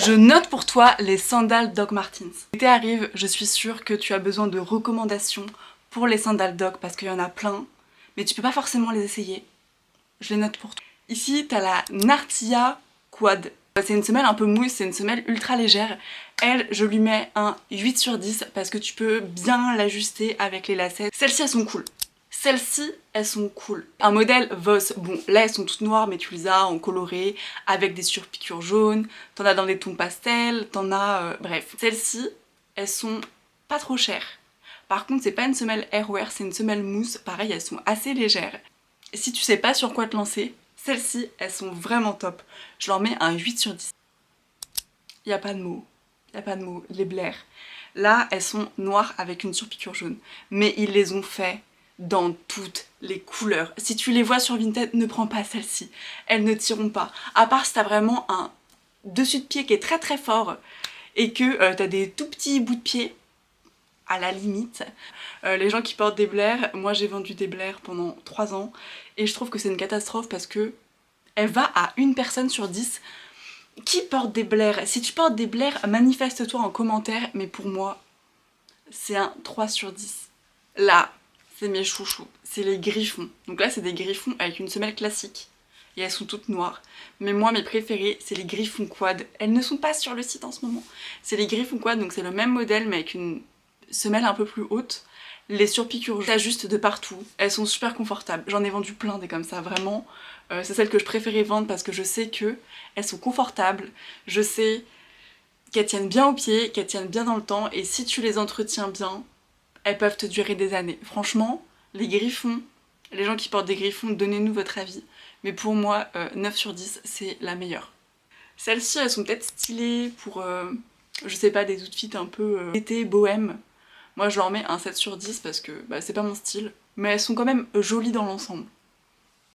Je note pour toi les sandales Doc Martens. L'été arrive, je suis sûre que tu as besoin de recommandations pour les sandales Doc parce qu'il y en a plein, mais tu peux pas forcément les essayer. Je les note pour toi. Ici, t'as la Nartia Quad. C'est une semelle un peu mousse, c'est une semelle ultra légère. Elle, je lui mets un 8 sur 10 parce que tu peux bien l'ajuster avec les lacets. Celles-ci, elles sont cool. Celles-ci, elles sont cool. Un modèle Voss, bon là elles sont toutes noires mais tu les as en coloré, avec des surpiqûres jaunes, t'en as dans des tons pastels, t'en as... bref. Celles-ci, elles sont pas trop chères. Par contre c'est pas une semelle airwear, c'est une semelle mousse, pareil elles sont assez légères. Si tu sais pas sur quoi te lancer, celles-ci elles sont vraiment top. Je leur mets un 8 sur 10. Y a pas de mots, les Blair. Là elles sont noires avec une surpiqûre jaune, mais ils les ont fait dans toutes les couleurs. Si tu les vois sur Vinted, ne prends pas celles-ci. Elles ne tireront pas. À part si t'as vraiment un dessus de pied qui est très très fort et que t'as des tout petits bouts de pied, à la limite. Les gens qui portent des Blair, moi j'ai vendu des Blair pendant 3 ans et je trouve que c'est une catastrophe parce que elle va à une personne sur 10 qui porte des Blair. Si tu portes des Blair, manifeste-toi en commentaire, mais pour moi, c'est un 3 sur 10. Là, c'est mes chouchous, c'est les griffons. Donc là c'est des griffons avec une semelle classique et elles sont toutes noires. Mais moi mes préférés c'est les griffons quad. Elles ne sont pas sur le site en ce moment. C'est les griffons quad, donc c'est le même modèle mais avec une semelle un peu plus haute. Les surpiqûres s'ajustent de partout, elles sont super confortables. J'en ai vendu plein des comme ça, vraiment. C'est celles que je préférais vendre parce que je sais que elles sont confortables. Je sais qu'elles tiennent bien aux pieds, qu'elles tiennent bien dans le temps et si tu les entretiens bien, elles peuvent te durer des années. Franchement, les griffons, les gens qui portent des griffons, donnez-nous votre avis. Mais pour moi, 9 sur 10, c'est la meilleure. Celles-ci, elles sont peut-être stylées pour, je sais pas, des outfits un peu été, bohème. Moi, je leur mets un 7 sur 10 parce que bah, c'est pas mon style. Mais elles sont quand même jolies dans l'ensemble.